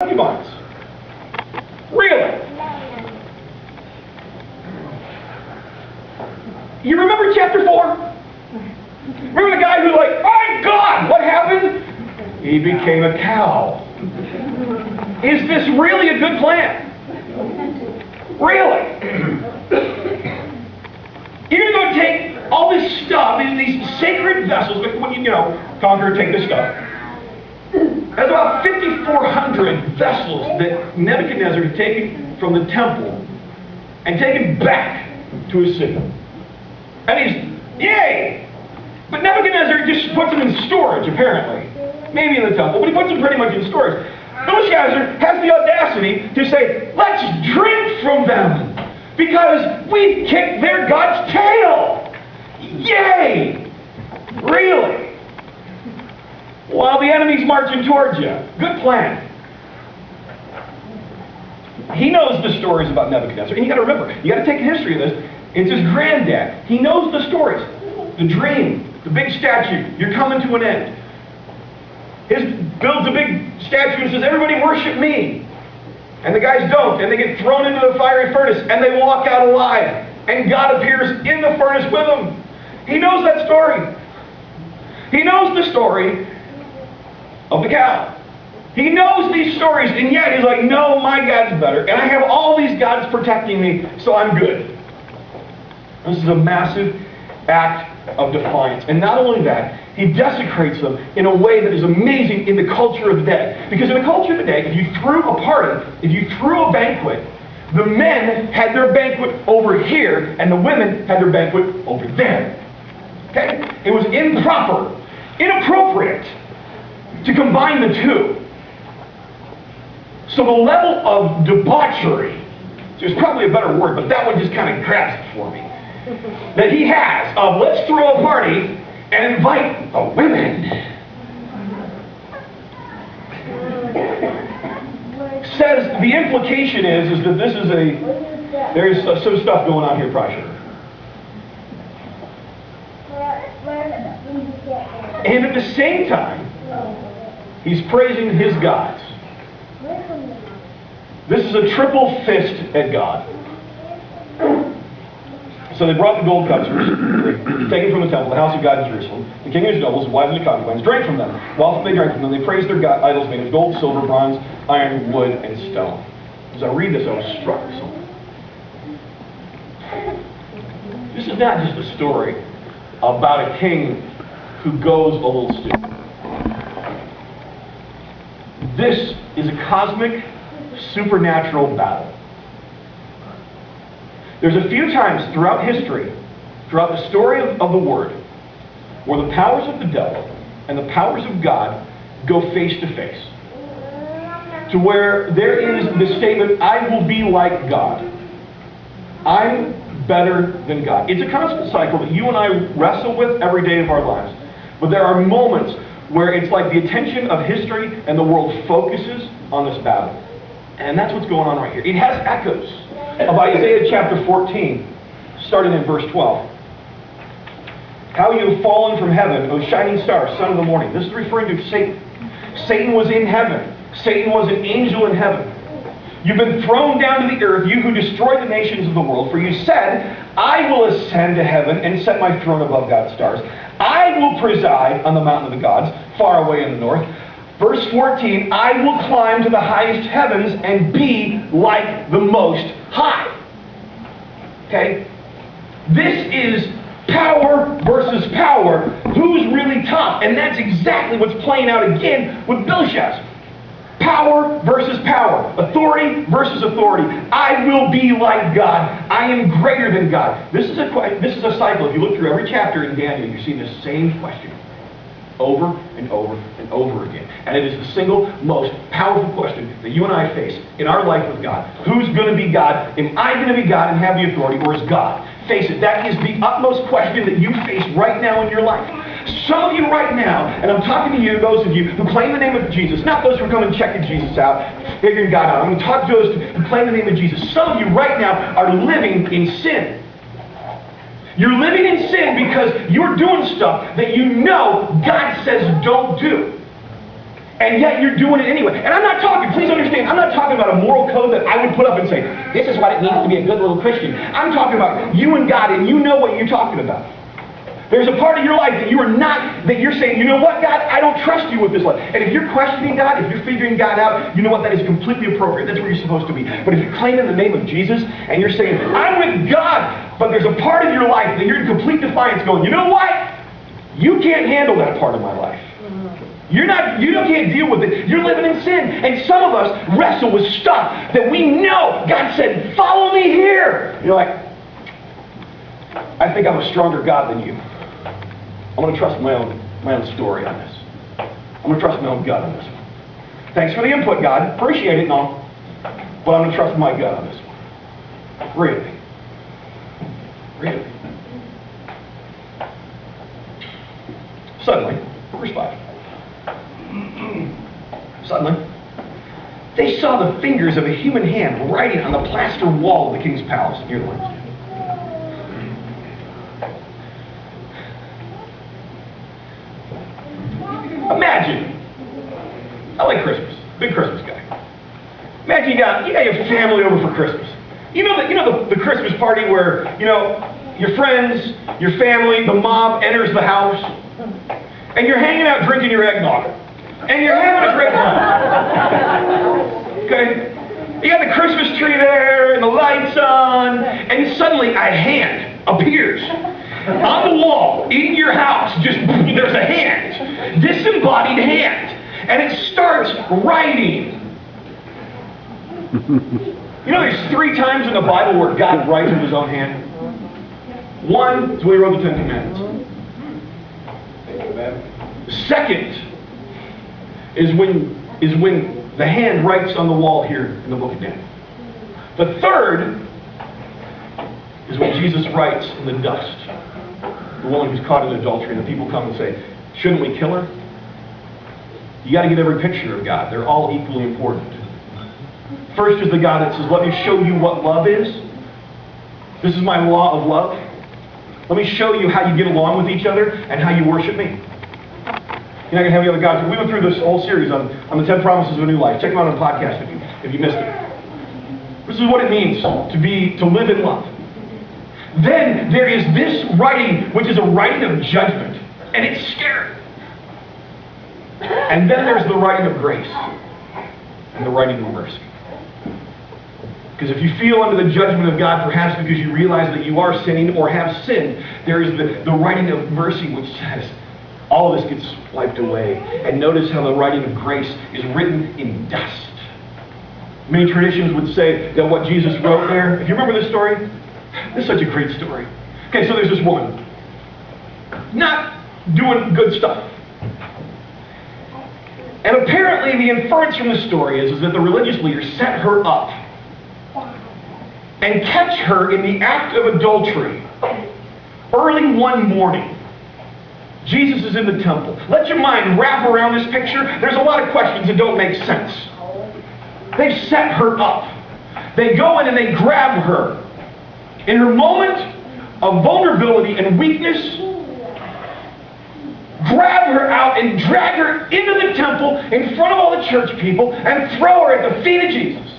concubines. Really? You remember chapter 4? Remember the guy who my God, what happened? He became a cow. Is this really a good plan? Really? You're going to take all this stuff, these sacred vessels, when conquer, take this stuff. There's about 5,400 vessels that Nebuchadnezzar had taken from the temple and taken back to his city. And he's, yay! But Nebuchadnezzar just puts them in storage, apparently. Maybe in the temple, but he puts them pretty much in storage. Belshazzar has the audacity to say, let's drink from them, because we've kicked their God's tail. Yay! Really? While the enemy's marching towards you. Good plan. He knows the stories about Nebuchadnezzar. And you got to remember, you got to take the history of this. It's his granddad. He knows the stories. The dream, the big statue, you're coming to an end. Builds a big statue and says, everybody worship me. And the guys don't, and they get thrown into the fiery furnace, and they walk out alive. And God appears in the furnace with them. He knows that story. He knows the story of the cow. He knows these stories, and yet he's like, no, my God's better. And I have all these gods protecting me, so I'm good. This is a massive act of defiance. And not only that, he desecrates them in a way that is amazing in the culture of the day. Because in the culture of the day, if you threw a party, if you threw a banquet, the men had their banquet over here, and the women had their banquet over there. Okay? It was improper, inappropriate to combine the two. So the level of debauchery, there's probably a better word, but that one just kind of grabs it for me, that he has of let's throw a party and invite the women. Says the implication is that this is there's some stuff going on here, probably. And at the same time, he's praising his gods. This is a triple fist at God. So they brought the gold cups, taken from the temple, the house of God in Jerusalem. The king and his nobles, wives and concubines, drank from them. While they drank from them, they praised their idols made of gold, silver, bronze, iron, wood, and stone. As I read this, I was struck with something. This is not just a story about a king who goes a little stupid. This is a cosmic, supernatural battle. There's a few times throughout history, throughout the story of the Word, where the powers of the devil and the powers of God go face to face. To where there is the statement, I will be like God. I'm better than God. It's a constant cycle that you and I wrestle with every day of our lives. But there are moments where it's like the attention of history and the world focuses on this battle. And that's what's going on right here. It has echoes of Isaiah chapter 14, starting in verse 12. How you have fallen from heaven, O shining star, son of the morning. This is referring to Satan. Satan was in heaven. Satan was an angel in heaven. You've been thrown down to the earth, you who destroy the nations of the world. For you said, I will ascend to heaven and set my throne above God's stars. I will preside on the mountain of the gods, far away in the north. Verse 14, I will climb to the highest heavens and be like the Most High. Okay? This is power versus power. Who's really tough? And that's exactly what's playing out again with Belshazzar. Power versus power. Authority versus authority. I will be like God. I am greater than God. This is a cycle. If you look through every chapter in Daniel, you see the same question. Over and over and over again. And it is the single most powerful question that you and I face in our life with God. Who's going to be God? Am I going to be God and have the authority, or is God? Face it, that is the utmost question that you face right now in your life. Some of you right now, and I'm talking to you, those of you who claim the name of Jesus, not those who are coming checking Jesus out, figuring God out. I'm going to talk to those who claim the name of Jesus. Some of you right now are living in sin. You're living in sin because you're doing stuff that you know God says don't do. And yet you're doing it anyway. And I'm not talking, please understand, I'm not talking about a moral code that I would put up and say, this is what it means to be a good little Christian. I'm talking about you and God, and you know what you're talking about. There's a part of your life that you are not, that you're saying, you know what, God, I don't trust you with this life. And if you're questioning God, if you're figuring God out, you know what, that is completely appropriate. That's where you're supposed to be. But if you're claiming the name of Jesus, and you're saying, I'm with God, but there's a part of your life that you're in complete defiance going, you know what? You can't handle that part of my life. You can't deal with it. You're living in sin. And some of us wrestle with stuff that we know God said, follow me here. You're like, I think I'm a stronger God than you. I'm going to trust my own story on this. I'm going to trust my own gut on this one. Thanks for the input, God. Appreciate it and all. But I'm going to trust my gut on this one. Really. Really. Suddenly, verse 5. Suddenly, they saw the fingers of a human hand writing on the plaster wall of the king's palace near the lampstand. Imagine, I like Christmas, big Christmas guy. Imagine you got your family over for Christmas. You know the Christmas party where, your friends, your family, the mob enters the house, and you're hanging out drinking your eggnog. And you're having a great time. Okay? You got the Christmas tree there, and the lights on, and suddenly a hand appears on the wall in your house. Just there's a hand, disembodied hand, and it starts writing. There's 3 times in the Bible where God writes with his own hand. One is when he wrote the 10 Commandments. The second is when the hand writes on the wall here in the book of Daniel. The third is when Jesus writes in the dust. The woman who's caught in adultery, and the people come and say, shouldn't we kill her? You got to get every picture of God. They're all equally important. First is the God that says, let me show you what love is. This is my law of love. Let me show you how you get along with each other and how you worship me. You're not going to have any other gods. We went through this whole series on the 10 Promises of a New Life. Check them out on the podcast if you missed it. This is what it means to live in love. Then there is this writing, which is a writing of judgment. And it's scary. And then there's the writing of grace. And the writing of mercy. Because if you feel under the judgment of God, perhaps because you realize that you are sinning or have sinned, there is the writing of mercy which says, all of this gets wiped away. And notice how the writing of grace is written in dust. Many traditions would say that what Jesus wrote there, if you remember this story, this is such a great story. Okay, so there's this woman, not doing good stuff. And apparently the inference from the story is that the religious leaders set her up and catch her in the act of adultery early one morning. Jesus is in the temple. Let your mind wrap around this picture. There's a lot of questions that don't make sense. They've set her up. They go in and they grab her. In her moment of vulnerability and weakness, grab her out and drag her into the temple in front of all the church people and throw her at the feet of Jesus.